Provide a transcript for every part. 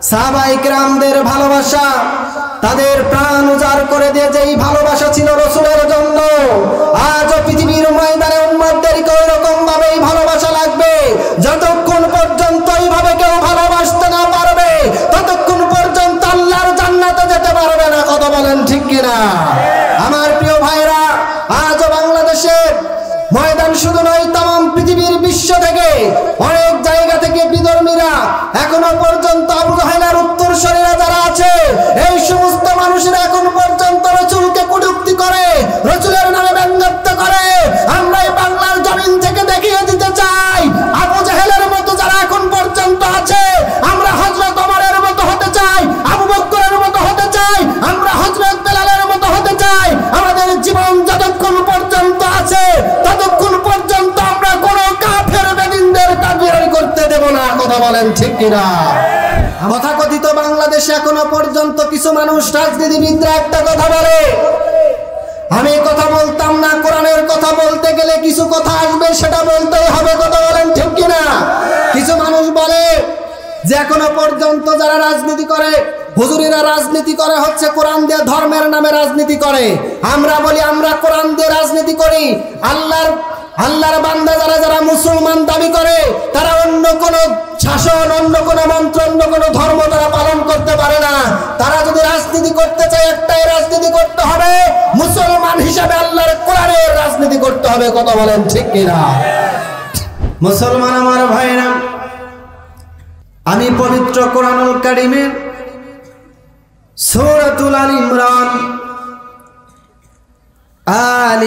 সাহাবায়ে কেরামদের ভালোবাসা, তাদের প্রাণ উজাড় করে দিয়ে যেই ভালোবাসা ছিল রাসূলের জন্য, আজও পৃথিবীর ময়দানে উম্মতদেরকে ওই রকম ভাবেই ভালোবাসা লাগবে। যতক্ষণ পর্যন্ত এইভাবে কেউ ভালোবাসতে না পারবে, ততক্ষণ পর্যন্ত আল্লাহর জান্নাতে যেতে পারবে না। কথা বলেন ঠিক কিনা? আমার প্রিয় ভাইরা, আজও বাংলাদেশের ময়দান শুধু নয়, তাম পৃথিবীর বিশ্ব থেকে অনেক জায়গা থেকে বিধর্মীরা এখনো পর্যন্ত আবু জাহেলের উত্তরসূরিরা যারা আছে, এই সমস্ত মানুষেরা এখন পর্যন্ত রাসূলকে কটূক্তি করে, রাসূলের নামে ব্যঙ্গাত্মক করে। আমরা এই বাংলার জমিন থেকে দেখিয়ে দিতে চাই, আবু জাহেলের মতো যারা এখন পর্যন্ত আছে, আমরা হযরত ওমরের মতো হতে চাই, আবু বকরের মতো হতে চাই, আমরা হযরত বেলালের মতো হতে চাই। আমাদের জীবন যতক্ষণ পর্যন্ত আছে, ততক্ষণ পর্যন্ত আমরা কোনো কাফের বেদিনদের তাকবীর করতে দেব না। কথা বলেন ঠিক কিনা? তথাকথিত বাংলাদেশে এখনো পর্যন্ত কিছু মানুষ, রাজনীতিবিদরা একটা কথা বলে, আমি কথা বলতাম না, কোরআনের কথা বলতে গেলে কিছু কথা আসবে, সেটা বলতেই হবে। কথা বলেন ঠিক কিনা? কিছু মানুষ বলে যে এখনো পর্যন্ত যারা রাজনীতি করে, হুজুরিরা রাজনীতি করে হচ্ছে কোরআন দিয়ে, ধর্মের নামে রাজনীতি করে। আমরা বলি আমরা কোরআন দিয়ে রাজনীতি করি। আল্লাহর বান্দা যারা যারা মুসলমান দাবি করে, তারা অন্য কোন শাসন, অন্য কোন মন্ত্র, অন্য কোন ধর্ম তারা পালন করতে পারে না। তারা যদি রাজনীতি করতে চায়, একটাই রাজনীতি করতে হবে, মুসলমান হিসাবে আল্লাহর কোরআনের রাজনীতি করতে হবে। কথা বলেন ঠিক কিনা? মুসলমান আমার ভাইরা, আমি পবিত্র কোরআনুল কারীমের সূরাতুল আল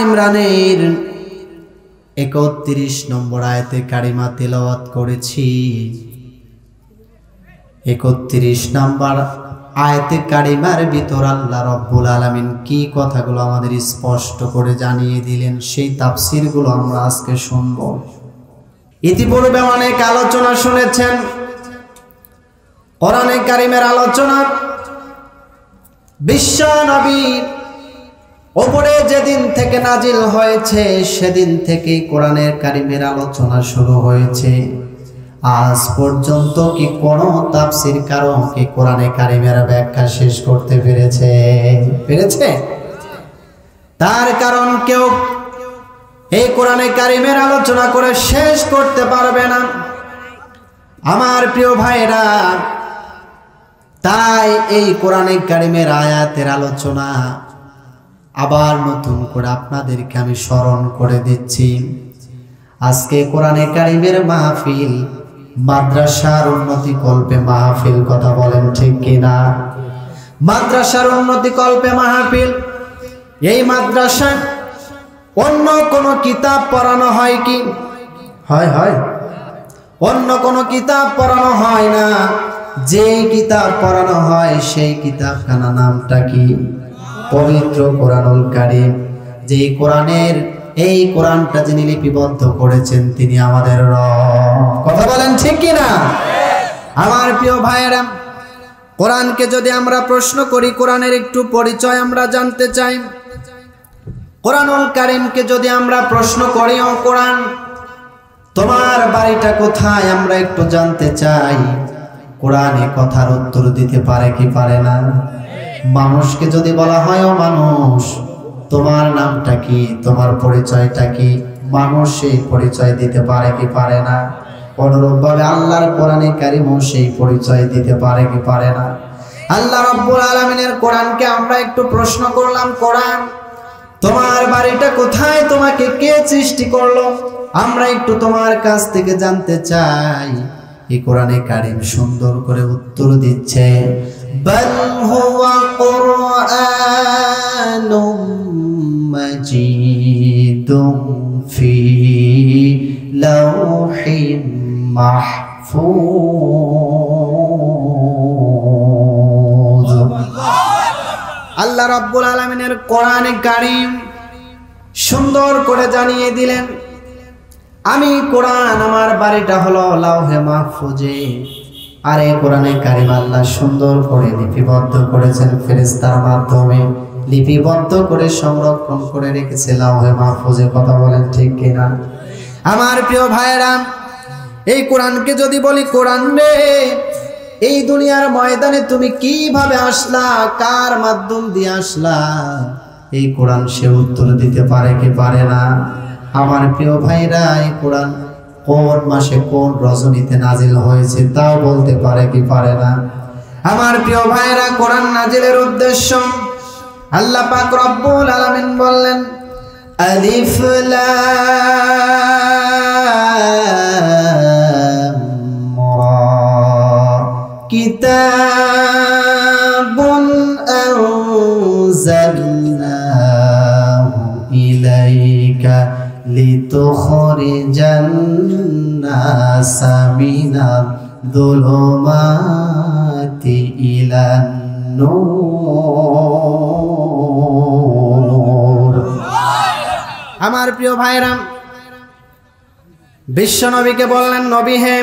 ইমরানের 31 নম্বর আয়াতে কারিমা তেলাওয়াত করেছি। 31 নম্বর আয়াতে কারিমার ভিতর আল্লাহ রাব্বুল আলামিন কি কথাগুলো আমাদের স্পষ্ট করে জানিয়ে দিলেন, সেই তাফসীরগুলো আমরা আজকে শুনব। ইতিপূর্বে অনেক আলোচনা শুনেছেন, কোরআনে কারিমের আলোচনা বিশ্ব নবীর ওপরে যেদিন থেকে নাজিল হয়েছে, সেদিন থেকে কোরআনের কারিমের আলোচনা শুরু হয়েছে। আজ পর্যন্ত কি কোনো তাফসীর কারো কি কোরআনে কারিমের ব্যাখ্যা শেষ করতে পেরেছে? তার কারণ কেউ এই কোরআনে কারিমের আলোচনা করে শেষ করতে পারবে না। আমার প্রিয় ভাইরা, তাই এই কোরআনে কারিমের আয়াতের আলোচনা আবার নতুন করে আপনাদেরকে আমি স্মরণ করে দিচ্ছি। আজকে কোরআনে কারিমের মাহফিল মাদ্রাসার উন্নতি কল্পে মাহফিল। কথা বলেন ঠিক কিনা? মাদ্রাসার উন্নতি কল্পে মাহফিল। এই মাদ্রাসায় অন্য কোন কিতাব পড়ানো হয় কি? হয় অন্য কোন কিতাব পড়ানো হয় না। যেই কিতাব পড়ানো হয় সেই কিতাবখানা নামটা কি? পবিত্র কোরআনুল কারীম। যেই কোরআনের, এই কোরআনটা যিনি লিপিবদ্ধ করেছেন তিনি আমাদের রব। কথা বলেন ঠিক কিনা? আমার প্রিয় ভাইয়েরা, কোরআনকে যদি আমরা প্রশ্ন করি, কোরআনের একটু পরিচয় আমরা জানতে চাই। কোরআনুল কারীমকে যদি আমরা প্রশ্ন করি, ও কোরআন তোমার বাড়িটা কোথায়, আমরা একটু জানতে চাই, কোরআনে কথার উত্তর দিতে পারে কি পারে না? মানুষকে যদি বলা হয়, ও মানুষ তোমার নামটা কি, তোমার পরিচয়টা কি, মানুষ সেই পরিচয় দিতে পারে কি পারে না? অনুরূপভাবে আল্লাহর কোরআনে কারীমও সেই পরিচয় দিতে পারে কি পারে না? আল্লাহ রাব্বুল আলামিনের কোরআনকে আমরা একটু প্রশ্ন করলাম, কোরআন তোমার বাড়িটা কোথায়, তোমাকে কে সৃষ্টি করলো, আমরা একটু তোমার কাছ থেকে জানতে চাই। এই কোরআনে কারীম সুন্দর করে উত্তর দিচ্ছে, বাল হুয়া কুরআনুম মাজিদুম ফি লাওহিম মাহফুজ। আল্লাহ রাব্বুল আলামিনের কোরআনে কারীম সুন্দর করে জানিয়ে দিলেন, আমি কোরআন, আমার বাড়িটা হলো লাওহে মাহফুজে। আর এই কোরআনে কারীম আল্লাহ সুন্দর করে লিপিবদ্ধ করেছেন, ফেরেশতার মাধ্যমে লিপিবদ্ধ করে সংরক্ষণ করে রেখেছে লাওহে মাহফুজে। কথা বলেন ঠিক কিনা? আমার প্রিয় ভাইরা, এই কোরআনকে যদি বলি, কোরআন রে এই দুনিয়ার ময়দানে তুমি কিভাবে আসলা, কার মাধ্যম দিয়ে আসলা, এই কোরআন সে উত্তর দিতে পারে কি পারে না? আমার প্রিয় ভাইরা, এই কোরআন কোন মাসে কোন রজনীতে নাজিল হয়েছে তাও বলতে পারে কি পারে না? আমার প্রিয় ভাইরা, কোরআন নাজিলের উদ্দেশ্য আল্লাহ পাক রব্বুল আলামিন বললেন, আলিফ লাম রা কিতাবুন আনজালনাহু ইলাইকা লিতুখরিজান নাসা মিনাদ যুলুমাতি ইলান নূর। আমার প্রিয় ভাইরা, বিশ্ব নবীকে বললেন, নবী হে,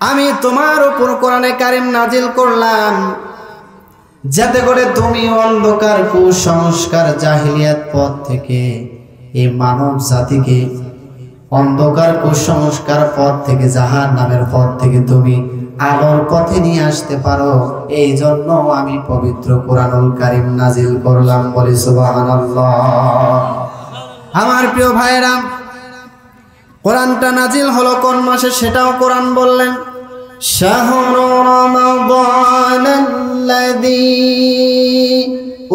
আমি তোমার উপর কোরআনে কারিম নাজিল করলাম যাতে করে তুমি অন্ধকার, কুসংস্কার, জাহিলিয়াত পথ থেকে এই মানব জাতিকে অন্ধকার, কুসংস্কার পথ থেকে, জাহান্নামের পথ থেকে তুমি আলোর পথে নিয়ে আসতে পারো। এই জন্য আমি পবিত্র কোরআনুল কারিম নাজিল করলাম। বলি সুবহানাল্লাহ। আমার প্রিয় ভাইরা, কোরআনটা নাজিল হলো কোন মাসে সেটাও কোরআন বললেন, শাহরু রমাদানাল্লাযী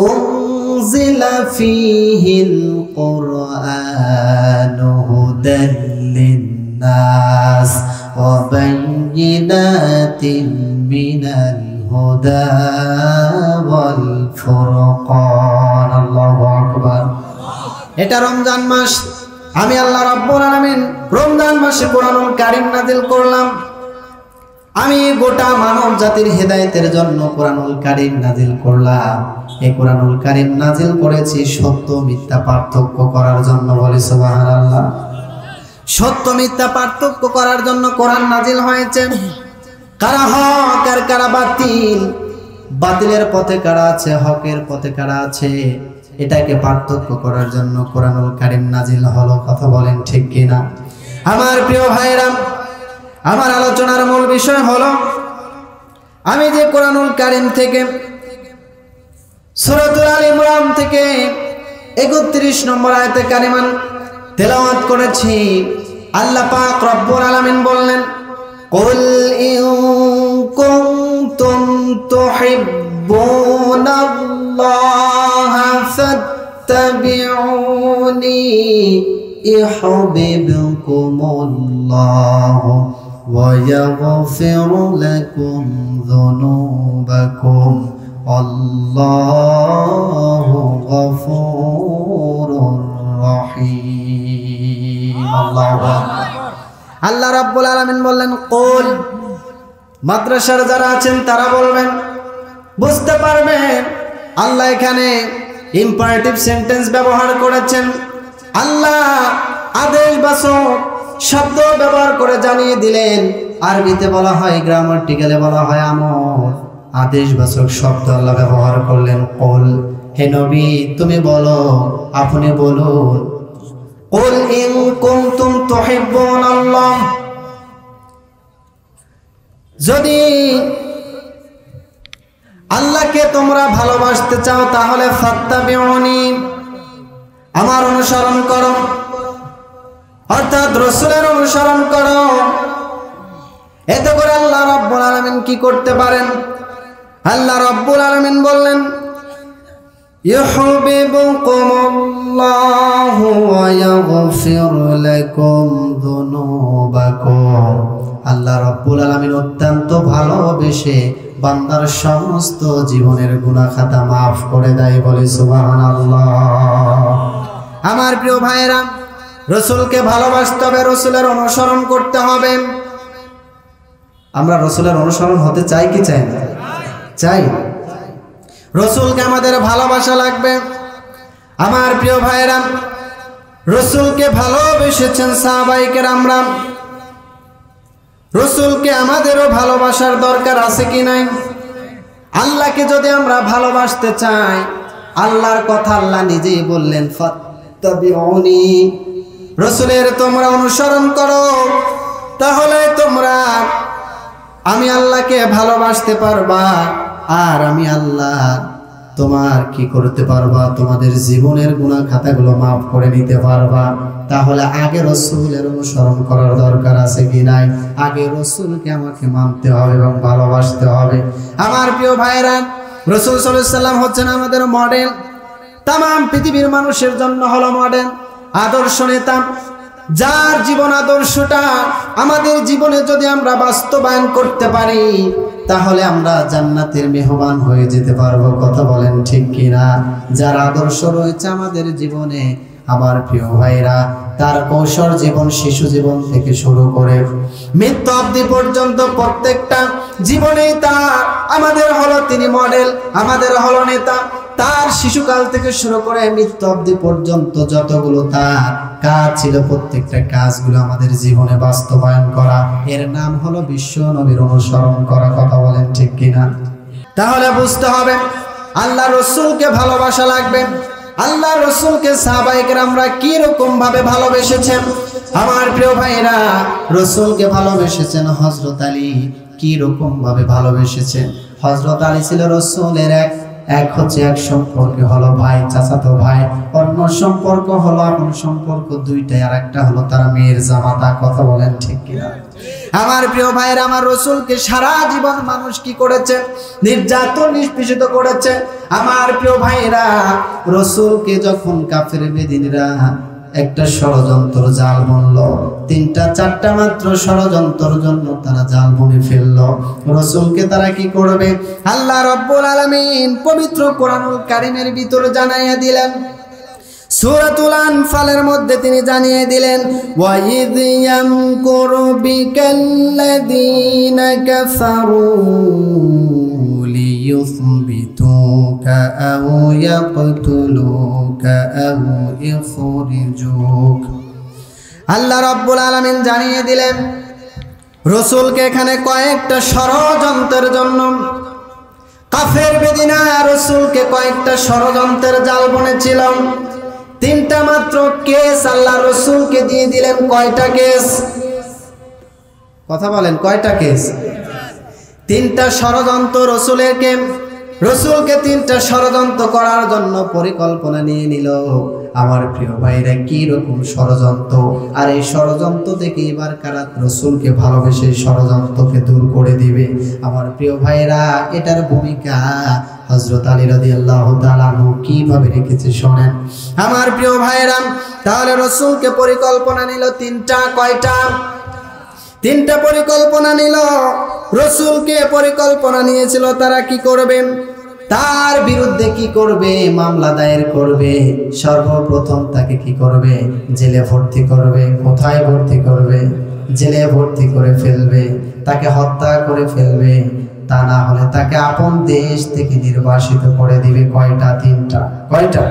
উনজিলা ফীহিল কুরআনু হুদাল লিন্নাস ওয়া বায়্যিনাতিন মিনাল হুদা ওয়াল ফুরকান। আল্লাহু আকবার। এটা রমজান মাস। আমি আল্লাহ রাব্বুল আলামিন রমজান মাসে কোরআনুল কারীম নাজিল করলাম। আমি গোটা মানব জাতির হেদায়েতের জন্য কোরআনুল কারীম নাজিল করলাম। এই কোরআনুল কারীম নাজিল করেছি সত্য মিথ্যা পার্থক্য করার জন্য। বলি সুবহানাল্লাহ। সত্য মিথ্যা পার্থক্য করার জন্য কোরআন নাজিল হয়েছে। কারা হক আর কারা বাতিল, বাতিলের পথে কারা আছে, হকের পথে কারা আছে, এটাকে পার্থক্য করার জন্য কোরআনুল কারীম নাজিল হলো। কথা বলেন ঠিক কিনা? আমার প্রিয় ভাইরা, আমার আলোচনার মূল বিষয় হলো, আমি যে কোরআনুল কারীম থেকে সূরাতুল আল ইমরান থেকে 31 নম্বর আয়াতে কারিমা তেলাওয়াত করেছি। আল্লাহ পাক রব্বুল আলামিন বললেন, কুল ইন কুনতুম তুহিব্বুনাল্লাহা ফাত্তাবিউনি ইউহিব্বুকুমুল্লাহু ওয়া ইয়াগফির লাকুম যুনুবাকুম আল্লাহু গফুরুর রহিম। আল্লাহ রাব্বুল আলামিন বললেন, কুল, মাদ্রাসার যারা আছেন তারা বলবেন, বুঝতে পারবেন আল্লাহ এখানে ইম্পারেটিভ সেন্টেন্স ব্যবহার করেছেন। আল্লাহ আদেশবাচক শব্দ ব্যবহার করে জানিয়ে দিলেন। আরবিতে বলা হয়, গ্রামাটিক্যালে বলা হয় আমর। আদেশবাচক শব্দ আল্লাহ ব্যবহার করলেন, কুল, হে নবী তুমি বলো, আপনি বলুন। কুল ইন কুনতুম তুহিব্বুনাল্লাহ, যদি আল্লাহকে তোমরা ভালোবাসতে চাও তাহলে ফাত্তাবিউনি, আমার অনুসরণ করো, অর্থাৎ রাসূলের অনুসরণ করো। এতে করে আল্লাহ রাব্বুল আলামিন কি করতে পারেন? আল্লাহ রাব্বুল আলামিন বললেন, ইউহিব্বুকুমুল্লাহু ওয়া ইয়াগফির লাকুম যুনুবাকুম। আল্লাহ রাব্বুল আলামিন অত্যন্ত ভালোবেসে বান্দার সমস্ত জীবনের গুনাহ খাতা maaf করে দেয়। বলে সুবহানাল্লাহ। আমার প্রিয় ভাইরা, রাসূলকে ভালোবাসতে হবে, রাসূলের অনুসরণ করতে হবে। আমরা রাসূলের অনুসরণ হতে চাই কি চাই না? চাই। রাসূলকে আমাদের ভালোবাসা লাগবে। আমার প্রিয় ভাইরা, রাসূলকে ভালোবেসেছেন সাহাবায়ে কেরামরা। রাসূলকে আমাদেরও ভালোবাসার দরকার আছে কি নাই? আল্লাহকে যদি আমরা ভালোবাসতে চাই, আল্লাহর কথা আল্লাহ নিজেই বললেন, ফাত্তাবিউনি, রাসূলের তোমরা অনুসরণ করো, তাহলে তোমরা আমি আল্লাহকে ভালোবাসতে পারবা, আর আমি আল্লাহ তোমার কি করতে পারবা, তোমাদের জীবনের গুনাহ খাতাগুলো মাফ করে নিতে পারবা। তাহলে আগে রাসূলের অনুসরণ করার দরকার আছে কি নাই? আগে রাসূলকে আমাকে মানতে হবে এবং ভালোবাসতে হবে। আমার প্রিয় ভাইরা, রাসূল সাল্লাল্লাহু আলাইহি সাল্লাম হচ্ছেন আমাদের মডেল, তাম পৃথিবীর মানুষের জন্য হলো মডেল, আদর্শ নেতা, যার জীবন আদর্শটা আমাদের জীবনে যদি আমরা বাস্তবায়ন করতে পারি তাহলে আমরা জান্নাতের মেহমান হয়ে যেতে পারবো। কথা বলেন ঠিক কিনা? যার আদর্শ রয়েছে আমাদের জীবনে, আমার প্রিয় ভাইরা, তার কৈশোর জীবন, শিশু জীবন থেকে শুরু করে মৃত্যু অবধি পর্যন্ত প্রত্যেকটা জীবনেই তার আমাদের হলো তিনি মডেল, আমাদের হলো নেতা। তার শিশুকাল থেকে শুরু করে মৃত্যু অবধি পর্যন্ত যতগুলো তার কাজ ছিল, প্রত্যেকটা কাজগুলো আমাদের জীবনে বাস্তবায়ন করা, এর নাম হলো বিশ্ব নবীর অনুসরণ করা। কথা বলেন ঠিক কিনা? তাহলে বুঝতে হবে আল্লাহ রসুলকে ভালোবাসা লাগবে। আল্লাহ রসুলকে সাহাবায়ে কেরামরা কি রকম ভাবে ভালোবেসেছেন? আমার প্রিয় ভাইরা, রসুলকে ভালোবেসেছেন হযরত আলী কি রকম ভাবে ভালোবেসেছেন? হযরত আলী ছিল রসুলের এক হচ্ছে এক সম্পর্কে হলো ভাই, চাচাতো ভাই, অন্য সম্পর্ক হলো আপন সম্পর্ক, দুইটাই। আর একটা হলো তারা মেয়ের জামাতা। কথা বলেন ঠিক কিনা? আমার প্রিয় ভাইরা, আমার রসুলকে সারা জীবন মানুষ কি করেছে? নির্যাতন, নিষ্পেষিত করেছে। আমার প্রিয় ভাইরা, রসুলকে যখন কাফের বেদিনরা একটা ষড়যন্ত্র জাল বুনল, 3-4টা মাত্র ষড়যন্ত্রের জন্য তারা জাল বুনে ফেলল, রসুলকে তারা কি করবে? আল্লাহ রাব্বুল আলামিন পবিত্র কোরআনুল কারীমের ভিতরে জানাইয়া দিলেন, সূরাতুল আনফালের মধ্যে তিনি জানিয়ে দিলেন, ওয়াইদ ইয়ামকুরু বিকাল্লাযীনা কাফারু লিয়ুসবিতুকা আও ইয়াকতুলুকা আও ইখরিজুক। আল্লাহ রাব্বুল আলামিন জানিয়ে দিলেন রসুলকে এখানে কয়েকটা ষড়যন্ত্রের জন্য কাফের বেদিনা রসুলকে কয়েকটা ষড়যন্ত্রের জাল বুনেছিল। 3টা মাত্র কেস আল্লাহ রসুলকে দিয়ে দিলেন। কয়টা কেস? কথা বলেন, কয়টা কেস? 3টা ষড়যন্ত্র রসুলকে 3টা ষড়যন্ত্র করার জন্য পরিকল্পনা নিয়ে নিল। আমার প্রিয় ভাইরা, কি রকম ষড়যন্ত্র! আর এই ষড়যন্ত্র থেকে এবার কারা রসুলকে ভালোবেসে ষড়যন্ত্রকে দূর করে দিবে? আমার প্রিয় ভাইরা, এটার ভূমিকা হযরত আলী রাদিয়াল্লাহু তাআলা আনহু কিভাবে রেখেছে শোনেন। আমার প্রিয় ভাইরা, তাহলে রসুলকে পরিকল্পনা নিল 3টা। কয়টা? 3টা পরিকল্পনা নিল। রসুলকে পরিকল্পনা নিয়েছিল তারা কি করবে, তার বিরুদ্ধে কি করবে, মামলা দায়ের করবে। সর্বপ্রথম তাকে কি করবে? জেলে ভর্তি করবে। কোথায় ভর্তি করবে? জেলে ভর্তি করে ফেলবে, তাকে হত্যা করে ফেলবে। তা না হলে তাকে আপন দেশ থেকে নির্বাসিত করে দিবে। কয়টা? 3টা। কয়টা?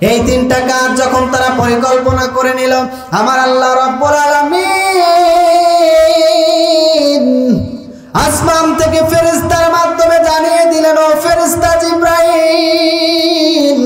এই 3টা কাজ যখন তারা পরিকল্পনা করে নিল, আমার আল্লাহ রাব্বুল আলামিন আসমান থেকে ফেরেশতার মাধ্যমে জানিয়ে দিলেন, ও ফেরেশতা জিবরাইল,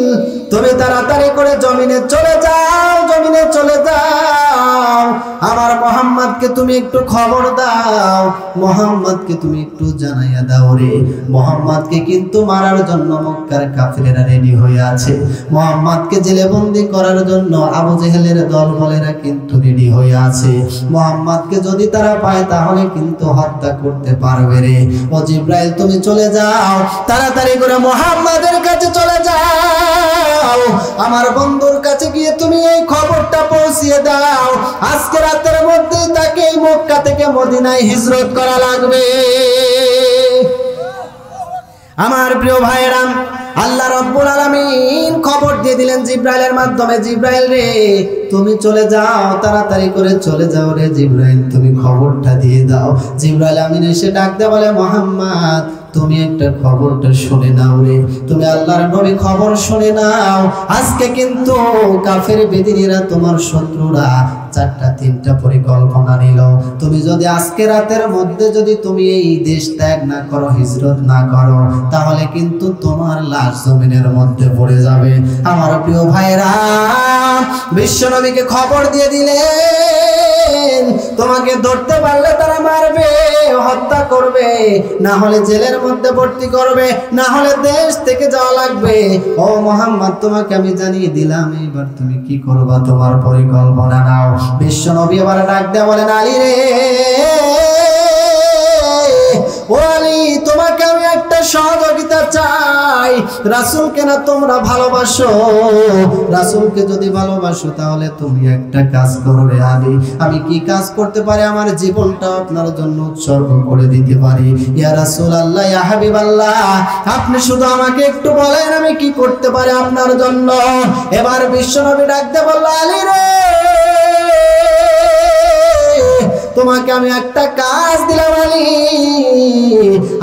তুমি তাড়াতাড়ি করে জমিনে চলে যাও, জমিনে চলে যাও। আমার মুহাম্মদকে তুমি একটু খবর দাও, মুহাম্মদকে তুমি একটু জানাইয়া দাও রে, মুহাম্মদকে কিন্তু মারার জন্য মক্কার কাফিরেরা রেডি হয়ে আছে। মুহাম্মদকে জেলে বন্দী করার জন্য আবু জেহেলের দলবলেরা কিন্তু রেডি হয়ে আছে। মুহাম্মদকে যদি তারা পায় তাহলে কিন্তু হত্যা করতে পারবে রে। ও জিবরাইল, তুমি চলে যাও, তাড়াতাড়ি করে মুহাম্মদের কাছে চলে যাও, আমার বন্ধুর কাছে গিয়ে তুমি এই খবরটা পৌঁছিয়ে দাও, আজকে রাতের মধ্যে তাকে মক্কা থেকে মদিনায় হিজরত করা লাগবে। আমার প্রিয় ভাইরা, আল্লাহ রাব্বুল আলামিন খবর দিয়ে দিলেন জিবরাইলের মাধ্যমে, জিবরাইল রে তুমি চলে যাও, তাড়াতাড়ি করে চলে যাও রে জিবরাইল, তুমি খবরটা দিয়ে দাও। জিবরাইল আমিন এসে ডাক দেয়, বলে মুহাম্মদ তুমি একটা খবরটা শুনে নাও রে, তুমি আল্লাহর নবী খবর শুনে নাও, আজকে কিন্তু কাফের বেদিনীরা তোমার শত্রুরা চারটা তিনটা পরিকল্পনা নিল। তুমি যদি আজকে রাতের মধ্যে যদি তুমি এই দেশ ত্যাগ না করো, হিজরত না করো, তাহলে কিন্তু তোমার লাশ জমিনের মধ্যে পড়ে যাবে। আমার প্রিয় ভাইরা, বিশ্বনবীকে খবর দিয়ে দিলেন, তোমাকে ধরতে পারলে তারা মারবে, হত্যা করবে, না হলে জেলের মধ্যে ভর্তি করবে, না হলে দেশ থেকে যাওয়া লাগবে। ও মুহাম্মদ, তোমাকে আমি জানিয়ে দিলাম, এবার তুমি কি করবা, তোমার পরিকল্পনা নাও। বিশ্বনবী এবার ডাক দেয়া বলেন, আলী রে, ও আলী, তোমাকে আমি একটা সহযোগিতা চাই। রাসূলকে না তোমরা ভালোবাসো, রাসূলকে যদি ভালোবাসো তাহলে তুমি একটা কাজ করবে আলী। আমি কি কাজ করতে পারি? আমার জীবনটা আপনার জন্য উৎসর্গ করে দিতে পারি। ইয়া রাসূলুল্লাহ, ইয়া হাবিবাল্লাহ, আপনি শুধু আমাকে একটু বলেন আমি কি করতে পারি আপনার জন্য। এবার বিশ্বনবী ডাকতে বলল, আলী রে, তোমাকে আমি একটা কাজ দিলাম আলী,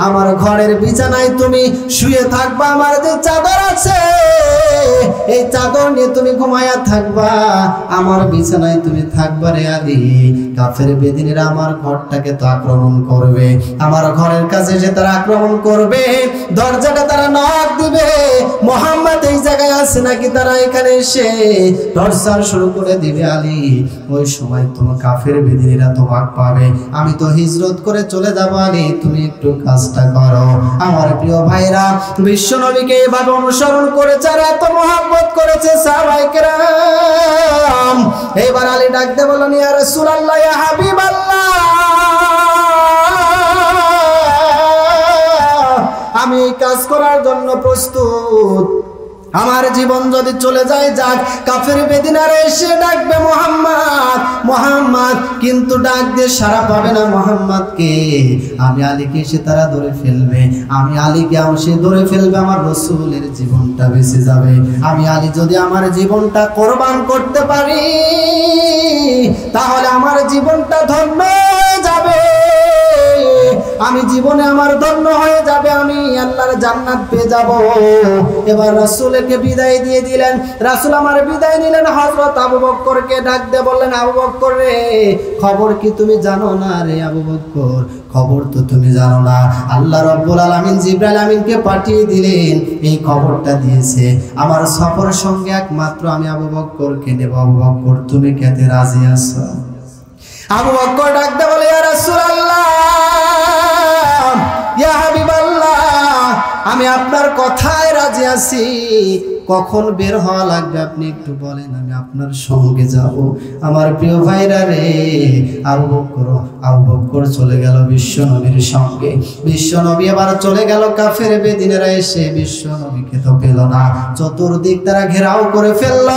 আমার ঘরের বিছানায় তুমি শুয়ে থাকবা, আমার যে চাদর আছে এই চাদর নিয়ে তুমি ঘুমায়া থাকবা, আমার বিছানায় তুমি থাকবা রে আলী। কাফের বেদিনেরা আমার ঘরটাকে তো আক্রমণ করবে, আমার ঘরের কাছে এসে তারা আক্রমণ করবে, দরজাটা তারা নক দিবে, মুহাম্মদ এই জায়গায় আছে নাকি, তারা এখানে এসে টর্চার শুরু করে দিবে আলী। ওই সময় তোমার কাফের বেদিনেরা তোমাকে পাবে, আমি তো হিজরত করে চলে যাব আলী, তুমি একটু কাজটা করো। আমার প্রিয় ভাইরা, বিশ্বনবীকে এভাবে অনুসরণ করেছে আর এত মহব্বত করেছে সাহাবায়ে কেরাম। এবার আলী ডাকতে বললেন, ইয়া রাসূলুল্লাহ, ইয়া হাবিবাল্লাহ, আমি এই কাজ করার জন্য প্রস্তুত। আমার জীবন যদি চলে যায় যাক, কাফের বেদিনারা এসে ডাকবে মুহাম্মদ মুহাম্মদ, কিন্তু ডাক দিয়ে সাড়া পাবে না মুহাম্মদকে। আমি আলীকে এসে তারা ধরে ফেলবে, আমি আলীকে সে ধরে ফেলবে, আমার রাসূলের জীবনটা বেঁচে যাবে। আমি আলী যদি আমার জীবনটা কোরবান করতে পারি তাহলে আমার জীবনটা ধন্য হয়ে যাবে, আমি জীবনে আমার ধন্য হয়ে যাবে, আমি আল্লাহর জান্নাত পেয়ে যাব। এবার রাসূলকে বিদায় দিয়ে দিলেন, রাসূল আমার বিদায় নিলেন। হযরত আবু বকরকে ডাক দিয়ে বললেন, আবু বকর রে, খবর কি তুমি জানো না রে আবু বকর? খবর তো তুমি জানো না, আল্লাহ রাব্বুল আলামিন জিবরাইল আমিনকে পাঠিয়ে দিলেন, এই খবরটা দিয়েছে আমার সফর সঙ্গে একমাত্র আমি আবু বকরকে নেব। আবু বকর, তুমি কেতে রাজি আছো? আবু বকর ডাক দিয়ে বলে, ইয়া রাসূলুল্লাহ, ইয়া হাবিবাল্লাহ, আমি আপনার কথায় রাজি আছি, কখন বের হওয়া লাগবে আপনি একটু বলেন, আমি আপনার সঙ্গে যাব। আমার প্রিয় ভাইরা রে, আবু বকর চলে গেল বিশ্বনবীর সঙ্গে। বিশ্বনবী এবার চলে গেল, কাফের বেদিনেরা এসে বিশ্বনবীকে তো পেল না, চতুর্দিক তারা ঘেরাও করে ফেলল,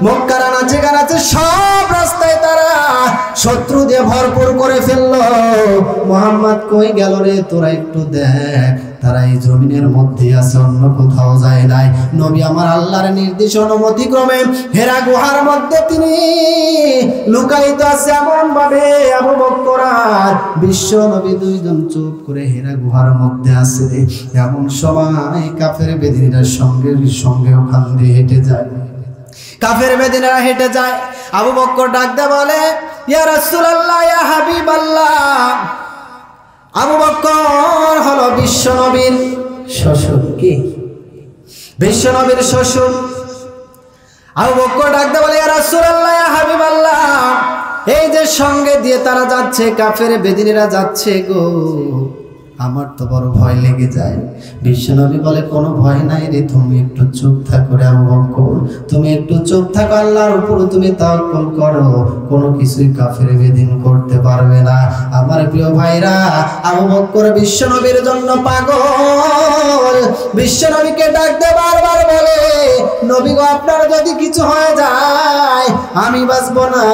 মক্কার আনাচে কানাচে সব রাস্তায় তারা শত্রু দিয়ে ভরপুর করে ফেলল। মুহাম্মদ কই গেল রে, তোরা একটু দেখ, তারা এই জমিনের মধ্যে আছে, অন্য কোথাও যায় নাই। নবী আমার আল্লাহর নির্দেশ অনুমতি ক্রমে হেরা গুহার মধ্যে তিনি লুকায়িত আছে। এমন ভাবে আবু বকর আর বিশ্ব নবী দুইজন চুপ করে হেরা গুহার মধ্যে আছে। এমন সময় কাফের বেদিনীরা সঙ্গে সঙ্গে ওখান দিয়ে হেঁটে যায়, কাফের বেদিনীরা হেঁটে যায়। আবু বকর ডাক দেয় বলে, ইয়া রাসূলুল্লাহ, ইয়া হাবিবাল্লাহ। আবু বকর হলো বিশ্বনবীর শ্বশুর। কি? বিশ্বনবীর শ্বশুর। আবু বকর ডাকতে বলে, ইয়া রাসূলুল্লাহ, ইয়া হাবিবাল্লাহ, এই যে সঙ্গে দিয়ে তারা যাচ্ছে, কাফের বেদিনীরা যাচ্ছে গো, আমার তো বড় ভয় লেগে যায়। বিশ্বনবী বলে, কোনো ভয় নাই রে, তুমি একটু চুপ থাকো রে আবু বকর, তুমি একটু চুপ থাকো, আল্লাহর উপর তুমি তাওয়াক্কুল করো, কোনো কিছুই কাফের বেদিন করতে পারবে না। আমার প্রিয় ভাইরা, আবু বকর বিশ্বনবীর জন্য পাগল। বিশ্বনবীকে ডাক দে বারবার বলে, নবী গো, আপনার যদি কিছু হয়ে যায় আমি বাঁচবো না,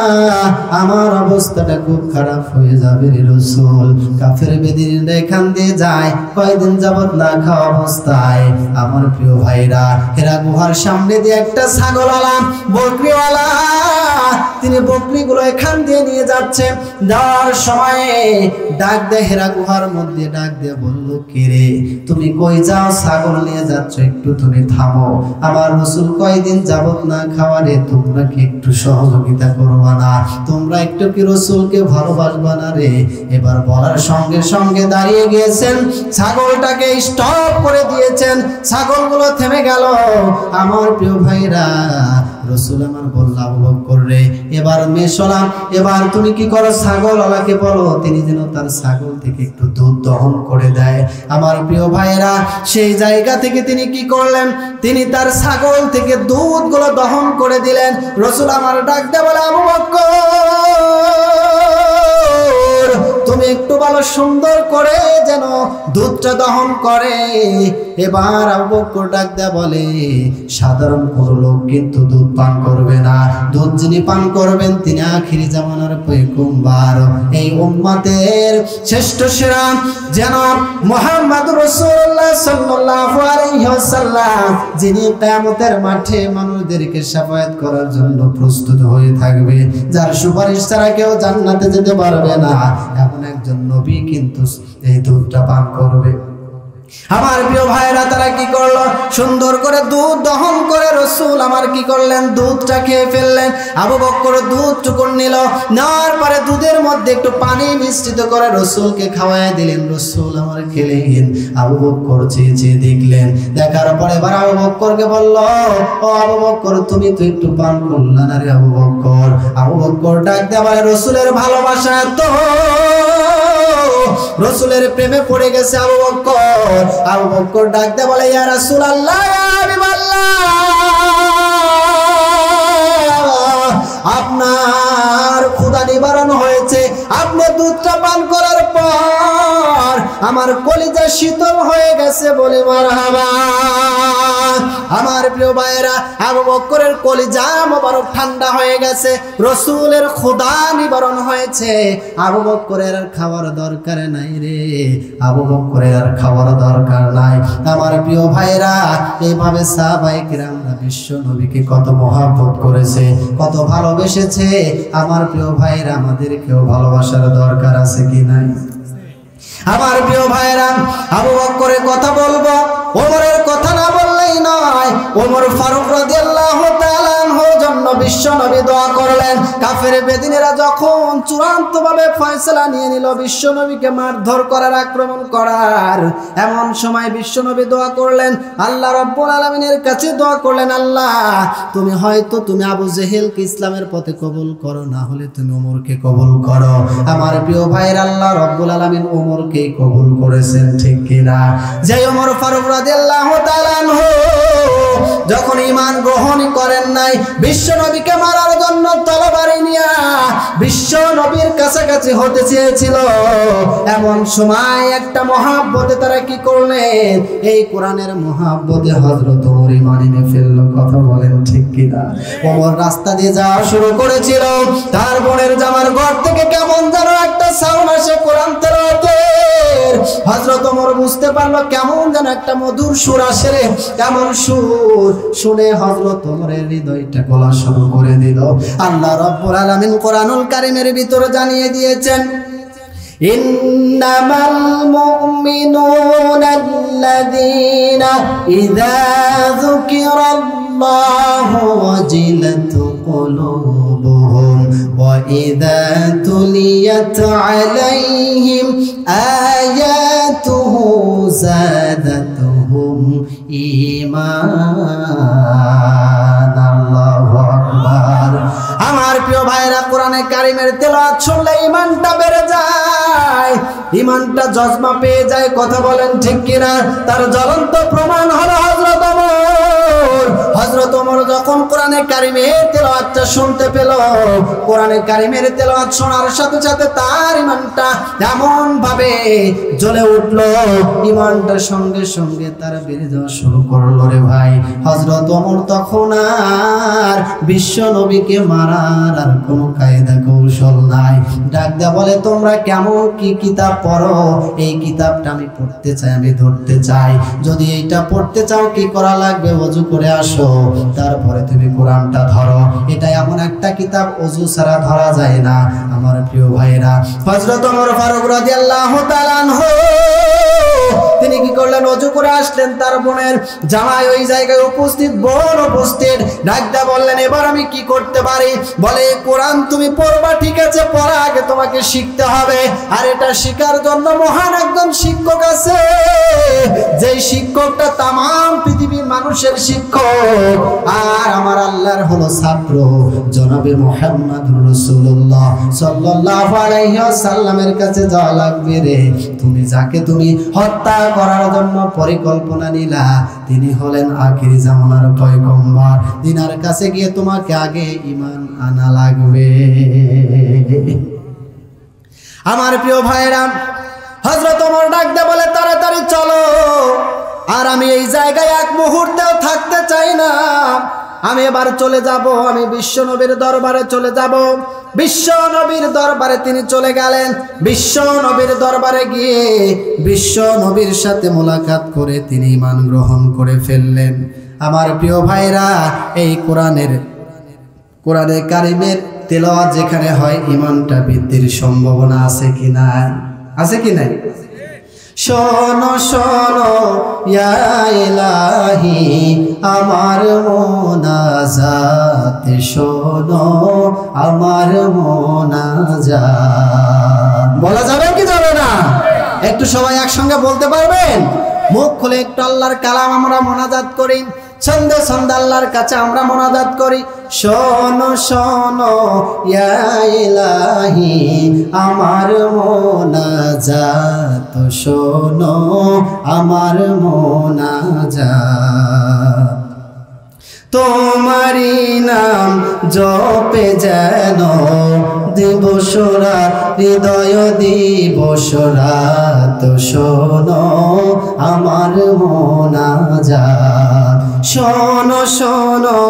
আমার অবস্থাটা খুব খারাপ হয়ে যাবে রে রাসূল। কাফের বেদিনীরা এখান দিয়ে যায়, কয়দিন যাবত না খাওয়া অবস্থায়। আমার প্রিয় ভাইরা, হেরা গুহার সামনে দিয়ে একটা ছাগলওয়ালা, বকরিওয়ালা, তিনি বকরিগুলো এখান দিয়ে নিয়ে যাচ্ছে। যাওয়ার সময় ডাক দেয়, হেরা গুহার মধ্যে ডাক দিয়ে বলল, কে রে, তুমি কই যাও? ছাগল নিয়ে যাচ্ছ, একটু তুমি থামো, আমার রাসূল কয়দিন যাবত না খাওয়া রে, তোমরা কি একটু সহযোগিতা করবা না? তোমরা একটু কি রাসূলকে ভালোবাসবা না রে? এবার বলার সঙ্গে সঙ্গে দাঁড়িয়ে গিয়েছেন, ছাগলটাকে স্টপ করে দিয়েছেন, ছাগলগুলো থেমে গেল। আমার প্রিয় ভাইরা, রাসূল আমার বলল, আবু বকর রে, এবার মেশলাম, এবার তুমি কি করো, ছাগলওয়ালাকে বলো তিনি যেন তার ছাগল থেকে একটু দুধ দহন করে দেয়। আমার প্রিয় ভাইরা, সেই জায়গা থেকে তিনি কি করলেন, তিনি তার ছাগল থেকে দুধগুলো দহন করে দিলেন। রাসূল আমার ডাক দিয়ে বলে, আবু বকর, তুমি একটু বলো সুন্দর করে যেন দুধটা দহন করে। এবার আবু বকর ডাক দিয়ে বলে, সাধারণ কোনো লোক কিন্তু দুধ পান করবে না, দুধ যিনি পান করবেন তিনি আখিরি জামানার পয়গম্বর, এই উম্মতের শ্রেষ্ঠ সেরা জনাব মুহাম্মদুর রাসূলুল্লাহ সাল্লাল্লাহু আলাইহি ওয়াসাল্লাম, যিনি কিয়ামতের মাঠে মানুষদেরকে শাফায়াত করার জন্য প্রস্তুত হয়ে থাকবে, যার সুপারিশ ছাড়া কেউ জান্নাতে যেতে পারবে না, এমন একজন নবী কিন্তু এই দুধটা পান করবে। আমার প্রিয় ভাইরা, তারা কি করলো, সুন্দর করে দুধ দহন করে রাসূল আমার কি করলেন, দুধটা খেয়ে ফেললেন। আবু বকর দুধ টুকুন নিল, নেওয়ার পরে দুধের মধ্যে একটু পানি মিশ্রিত করে রাসূলকে খাওয়ায় দিলেন। রাসূল আমার খেলেন, আবু বকর চেয়ে চেয়ে দেখলেন, দেখার পরে এবার আবু বকরকে বলল, ও আবু বকর, তুমি তো একটু পান করলে না রে আবু বকর? আবু বকর ডাক দিয়ে বলে, রাসূলের ভালোবাসা তো, রাসূলের প্রেমে পড়ে গেছে আবু বকর। আবু বকর ডাক দিয়ে বলে, ইয়া রাসূলুল্লাহ, ইয়া হাবিবাল্লাহ, আপনার ক্ষুধা নিবারণ হয়েছে, আপনি দুধটা পান করার পর আমার কলিজা শীতল হয়ে গেছে, বলে মারহাবা। আমার প্রিয় ভাইরা, আবু বকরের কলিজা মোবারক ঠান্ডা হয়ে গেছে, রাসূলের ক্ষুধা নিবারণ হয়েছে। আবু বকরের আর খাওয়ার দরকার নাই রে, আবু বকরের আর খাওয়ার দরকার নাই। আমার প্রিয় ভাইরা, এইভাবে সাহাবায়ে কিরামরা বিশ্ব নবীকে কত মহব্বত করেছে, কত ভালোবেসেছে। আমার প্রিয় ভাইরা, আমাদেরকেও ভালোবাসার দরকার আছে কি নাই? আমার প্রিয় ভাইরা, আবু বকরের কথা বলবো, ওমরের কথা না বললেই নয়। ওমর ফারুক রাদিয়াল্লাহু তাআলা আনহুর জন্য বিশ্ব নবী দোয়া করলেন। কাফের বেদিনেরা যখন চূড়ান্তভাবে ফয়সালা নিয়ে নিল বিশ্ব নবীকে মারধর করার, আক্রমণ করার, এমন সময় বিশ্ব নবী দোয়া করলেন, আল্লাহ রাব্বুল আলামিনের কাছে দোয়া করলেন, আল্লাহ তুমি হয়তো তুমি আবু জেহেলকে ইসলামের পথে কবুল করো, না হলে তুমি ওমরকে কবুল করো। আমার প্রিয় ভাইরা, আল্লাহ রাব্বুল আলামিন ওমরকে কবুল করেছেন, ঠিক কিনা? যে ওমর ফারুক রাদিয়াল্লাহু তাআলা আনহু যখন ঈমান গ্রহণ করেন নাই, বিশ্ব নবীকে মারার জন্য তরবারি নিয়ে বিশ্ব নবীর কাছাকাছি হতে চেয়েছিল, এমন সময় একটা মহাব্বতে তারা কি করলেন, এই কোরআনের মহাব্বতে হযরত ওমর ঈমান এনে ফেলল। কথা বলেন ঠিক কিনা? ওমর রাস্তা দিয়ে যাওয়া শুরু করেছিল, তার বোনের জামার ঘর থেকে কেমন যেন একটা সাউন্ড আসে কোরআন তেলাওয়াতের। হযরত ওমর বুঝতে পারলো কেমন যেন একটা মধুর সুর আসে রে, কেমন সুর শুনে হযরত ওমরের হৃদয়টা গলা শুরু করে দিল। আল্লাহ রাব্বুল আলামিন কোরআনুল কারীমের ভিতরে জানিয়ে দিয়েছেন, ইন্নামাল মুমিনুনা আল্লাযীনা ইযা যুকিরাল্লাহু ওয়াজিলাত কুলুবুহুম ওয়া ইযা তুলিয়াত আলাইহিম আয়াতুহু যাদাতুহুম ঈমান। আল্লাহু আকবার। আমার প্রিয় ভাইরা, কোরআনে কারীমের তেলাওয়াত শুনলে ঈমানটা বেড়ে যায়, ঈমানটা জজমা পেয়ে যায়। কথা বলেন ঠিক কিনা? তার জ্বলন্ত প্রমাণ হলো হযরত ওমর। হযরত ওমর যখন কোরআনে কারীমের তেলাওয়াতটা শুনতে পেল, কোরআনে কারীমের তেলাওয়াত শোনার সাথে সাথে তার ঈমানটা এমন ভাবে জ্বলে উঠল, ঈমানটার সঙ্গে সঙ্গে তার বেড়ে যাওয়া শুরু করলো রে ভাই। হযরত ওমর তখন আর বিশ্ব নবীকে মারার আর কোনো কায়দা কৌশল নাই। ডাক দেয়া বলে, তোমরা কেমন কি কিতাব পড়ো? এই কিতাবটা আমি পড়তে চাই, আমি ধরতে চাই। যদি এইটা পড়তে চাও কি করা লাগবে? ওযু করে আসো, তারপরে তুমি কোরআনটা ধরো। এটা এমন একটা কিতাব ওযু ছাড়া ধরা যায় না। আমার প্রিয় ভাইরা, হযরত ওমর ফারুক রাদিয়াল্লাহু তাআলা আনহু তিনি কি করলেন, ওযু করে আসলেন, তার বোনের জামাই ওই জায়গায় উপস্থিত, বোন উপস্থিত। ডাক দিয়ে বললেন, এবার আমি কি করতে পারি? বলে, কোরআন তুমি পড়বা, ঠিক আছে, পড়া আগে তোমাকে শিখতে হবে। আর এটা শেখার জন্য মহান একজন শিক্ষক আছে, যেই শিক্ষকটা তামাম পৃথিবীর মানুষের শিক্ষক, আর আমার আল্লাহর হলো ছাত্র জনাবে মুহাম্মদুর রাসূলুল্লাহ সাল্লাল্লাহু আলাইহি ওয়াসাল্লামের কাছে যাওয়া লাগবে রে। তুমি যাকে তুমি হত্যা করার জন্য পরিকল্পনা নিলা, তিনি হলেন আখির জামানার পয়গম্বর। তিনার কাছে গিয়ে তোমাকে আগে ঈমান আনা লাগবে। আমার প্রিয় ভাইরা, হযরত ওমর ডাক দিয়ে বলে, তাড়াতাড়ি চলো, আর আমি এই জায়গায় এক মুহূর্তেও থাকতে চাই না। আমি এবার চলে যাব, আমি বিশ্ব নবীর দরবারে চলে যাব। বিশ্ব নবীর দরবারে তিনি চলে গেলেন। বিশ্ব নবীর দরবারে গিয়ে বিশ্ব নবীর সাথে মোলাকাত করে তিনি ঈমান গ্রহণ করে ফেললেন। আমার প্রিয় ভাইরা, এই কোরআনে কারিমের তেলাওয়াত যেখানে হয়, ঈমানটা বৃদ্ধির সম্ভাবনা আছে কি না? আছে কি নাই? শোনো শোনো ইয়া ইলাহি আমার মোনাজাত, শোনো আমার মোনাজাত। বলা যাবে কি যাবে না? একটু সবাই একসঙ্গে বলতে পারবেন? মুখ খুলে একটু আল্লাহর কালাম আমরা মোনাজাত করি, ছন্দে ছন্দে আল্লাহর কাছে আমরা মোনাজাত করি। শোনো শোনো ইয়া ইলাহি আমার মোনাজাত, শোনো আমার মোনাজাত। তোমারি নাম জপে যেন দিবসরা হৃদয় দিবসরাত, শোনো আমার মোনাজাত। শোনো শোনো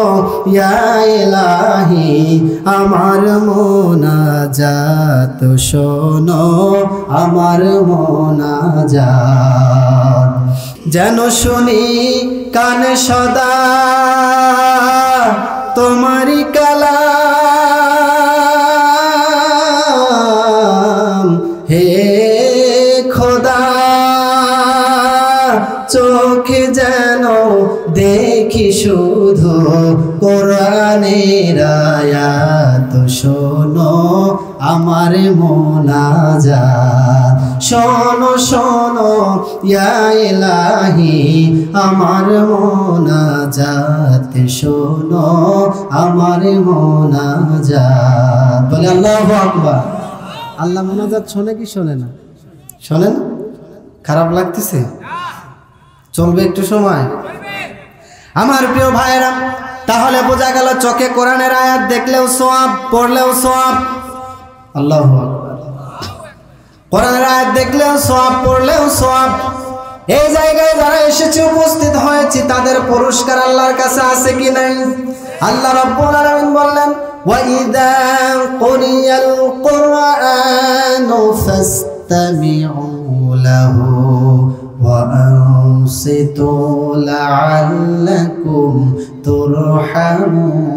ইয়া ইলাহি আমার মোনাজাত, শোনো আমার মোনাজাত। যেন শুনি কানে সদা তোমারি কালাম, হে খোদা চোখে যেন দেখি শুধু কোরআনের আয়াত, শোনো আমার মোনাজাত। শোনো শোনো ইয়া ইলাহি আমার মোনাজাত, শোনো আমার মোনাজাত। বলে আল্লাহু আকবার। আল্লাহ মোনাজাত শোনে কি শোনে না? শোনেন? খারাপ লাগতেছে? চলবে একটু সময়? আমার প্রিয় ভাইরা, তাহলে বোঝা গেল চোখে কোরআনের আয়াত দেখলেও সওয়াব, পড়লেও সওয়াব। আল্লাহু আকবার। কোরআনের আয়াত দেখলেও সওয়াব, পড়লেও সওয়াব। এই জায়গায় যারা এসেছে, উপস্থিত হয়েছে, তাদের পুরস্কার আল্লাহর কাছে আছে কি নাই? আল্লাহ রাব্বুল আলামিন বললেন, ওয়া ইযা কুরিয়াল কুরআনু ফাসতামিউ লাহু ওয়া আনসিতু লাআল্লাকুম তুরহামুন।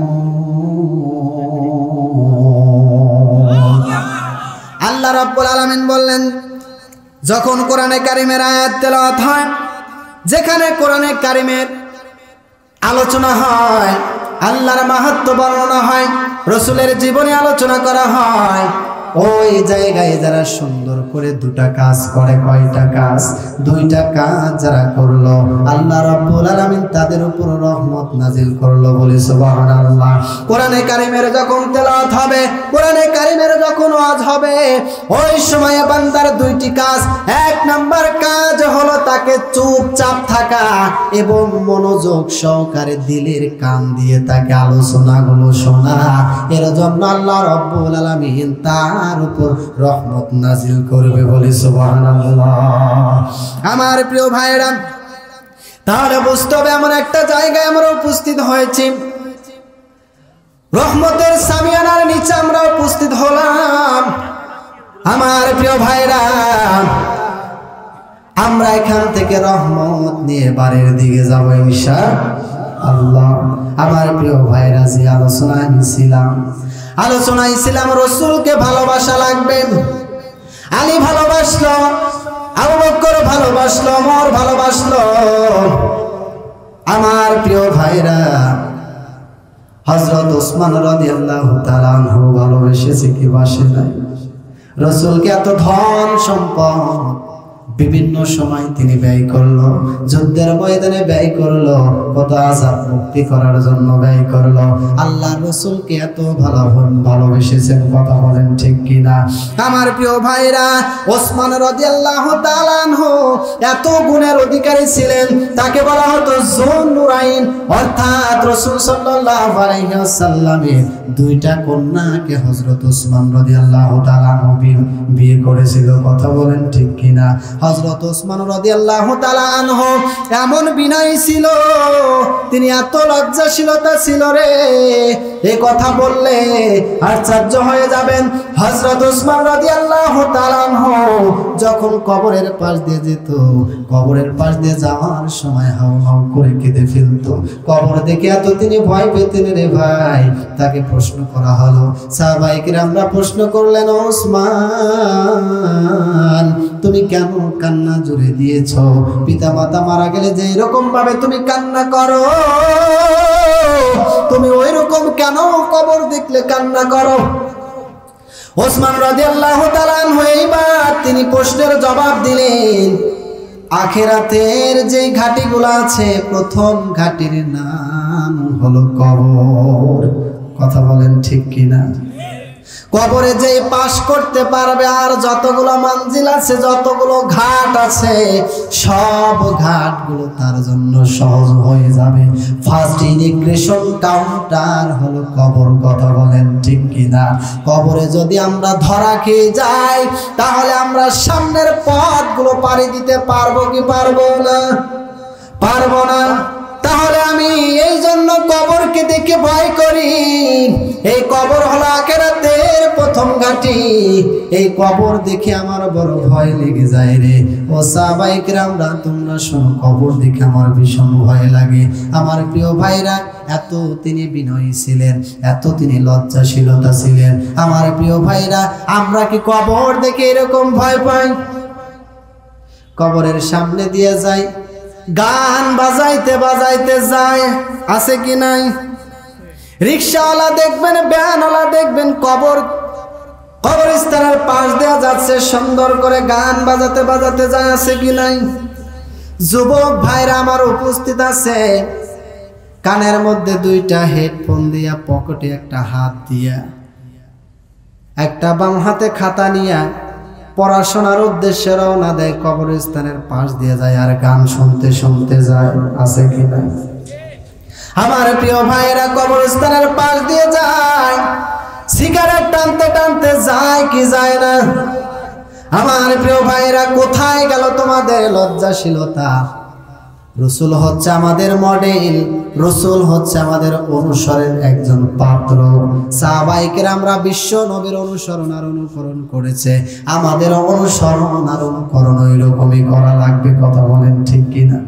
আল্লাহ রাব্বুল আলামিন বললেন, যখন কোরআনে কারিমের আয়াত তেলাওয়াত হয়, যেখানে কোরআনে কারিমের আলোচনা হয়, আল্লাহর মাহাত্ম্য বর্ণনা হয়, রাসূলের জীবনী আলোচনা করা হয়, ওই জায়গায় যারা সুন্দর করে দুটা কাজ করে, কয়টা কাজ? দুইটা কাজ যারা করলো, আল্লাহ রাব্বুল আলামিন তাদের উপর রহমত নাজিল করলো। বলি সুবহানাল্লাহ। কোরআনে কারিমের যখন তেলাওয়াত হবে, কোরআনে কারিমের যখন ওয়াজ হবে, ওই সময়ে বান্দার দুইটি কাজ। এক নাম্বার কাজ হলো তাকে চুপচাপ থাকা এবং মনোযোগ সহকারে দিলের কান দিয়ে তাকে আলোচনাগুলো শোনা। এর জন্য আল্লাহ রাব্বুল আলামিন তার উপর রহমত নাজিল করবে। বলি সুবহানাল্লাহ। আমার প্রিয় ভাইরা, তাহলে বুঝতে হবে এমন একটা জায়গায় আমরা উপস্থিত হয়েছি, রহমতের সামিয়ানার নিচে আমরা উপস্থিত হলাম। আমার প্রিয় ভাইরা, আমরা এখান থেকে রহমত নিয়ে বাড়ির দিকে যাবো ইনশাআল্লাহ। আমার প্রিয় ভাইরা, যে আলোচনায় ছিলাম রাসূলকে ভালোবাসা লাগবে। আলী ভালোবাসলো, আবু বকর ভালোবাসলো, ওমর ভালোবাসলো। আমার প্রিয় ভাইরা, হযরত ওসমান রাদিয়াল্লাহু তাআলা আনহু ভালোবেসেছে কি বাসে নাই? রাসূলকে এত ধন সম্পদ বিভিন্ন সময় তিনি ব্যয় করলো, যুদ্ধের ময়দানে ব্যয় করলো, কত আযাব মুক্তি করার জন্য ব্যয় করলো। আল্লাহর রাসূলকে এত ভালোবেসেছেন, কথা বলেন ঠিক কিনা? আমার প্রিয় ভাইরা, ওসমান রাদিয়াল্লাহু তাআলা আনহু এত গুণের অধিকারী ছিলেন, তাকে বলা হতো যুন-নুরাইন, অর্থাৎ রাসূল সাল্লাল্লাহু আলাইহি ওয়াসাল্লামের দুইটা কন্যাকে হযরত ওসমান রাদিয়াল্লাহু তাআলা আনহু বিয়ে করেছিল, কথা বলেন ঠিক কিনা? হযরত ওসমান রাদিয়াল্লাহু তাআলা আনহু এমন বিনয়ী ছিল, তিনি এত লজ্জাশীলতা ছিল রে, এই কথা বললে আশ্চর্য হয়ে যাবেন। হযরত ওসমান রাদিয়াল্লাহু তাআলা আনহু যখন কবরের পাশ দিয়ে যেত, কবরের পাশ দিয়ে যাওয়ার সময় হাউ হাউ করে কেঁদে ফেলতো। কবর দেখে এত তিনি ভয় পেতেন রে ভাই। তাকে প্রশ্ন করা হলো, সাহাবায়ে কিরামরা প্রশ্ন করলেন, ওসমান তুমি কেন কান্না জুড়ে দিয়েছ? পিতা মাতা মারা গেলে যে এরকম ভাবে তুমি কান্না করো, তুমি ওই রকম কেন কবর দেখলে কান্না করো? ওসমান রাদিয়াল্লাহু তাআলা আনহু এইবার তিনি প্রশ্নের জবাব দিলেন, আখিরাতের যে ঘাটিগুলো আছে, প্রথম ঘাটির নাম হলো কবর, কথা বলেন ঠিক কিনা? কবরে যে পাশ করতে পারবে, আর যতগুলো মঞ্জিল আছে, যতগুলো ঘাট আছে, সব ঘাটগুলো তার জন্য সহজ হয়ে যাবে। ফার্স্ট ইমিগ্রেশন কাউন্টার হলো কবর, কথা বলেন ঠিক কিনা? কবরে যদি আমরা ধরা খেয়ে যাই, তাহলে আমরা সামনের পথগুলো পাড়ি দিতে পারবো কি পারবো না? পারবো না। তাহলে আমি এই জন্য কবরকে দেখে ভয় করি। এই কবর হলো আখিরাতের প্রথম ঘাটি। এই কবর দেখে আমার বড় ভয় লেগে যায় রে। ও সাহাবায়ে কিরামরা তোমরা শোনো, কবর দেখে আমার ভীষণ ভয় লাগে। আমার প্রিয় ভাইরা, এত তিনি বিনয়ী ছিলেন, এত তিনি লজ্জাশীলতা ছিলেন। আমার প্রিয় ভাইরা, আমরা কি কবর দেখে এরকম ভয় পাই? কবরের সামনে দিয়ে যাই, গান বাজাইতে বাজাইতে যায়, আছে কি নাই? রিকশাওয়ালা দেখবেন, ভ্যানওয়ালা দেখবেন, কবরস্থানের পাশ দেওয়া যাচ্ছে, সুন্দর করে গান বাজাতে বাজাতে যায়, আছে কি নাই? যুবক ভাইরা আমার উপস্থিত আছে, কানের মধ্যে দুইটা হেডফোন দিয়া, পকেটে একটা হাত দিয়া, একটা বাম হাতে খাতা নিয়া পড়াশোনার উদ্দেশ্যে রওনা দেয়, কবরস্থানের পাশ দিয়ে যায় আর গান শুনতে শুনতে যায়, আছে কি না? আমার প্রিয় ভাইরা কবরস্থানের পাশ দিয়ে যায়, সিগারেট টানতে টানতে যায় কি যায় না? আমার প্রিয় ভাইরা, কোথায় গেল তোমাদের লজ্জাশীলতা? রাসূল হচ্ছে আমাদের মডেল, রাসূল হচ্ছে আমাদের অনুসরণের একজন পাত্র। সাহাবায়ে কেরামরা বিশ্ব নবীর অনুসরণ আর অনুকরণ করেছে, আমাদের অনুসরণ আর অনুকরণ ওই রকমই করা লাগবে, কথা বলেন ঠিক কিনা?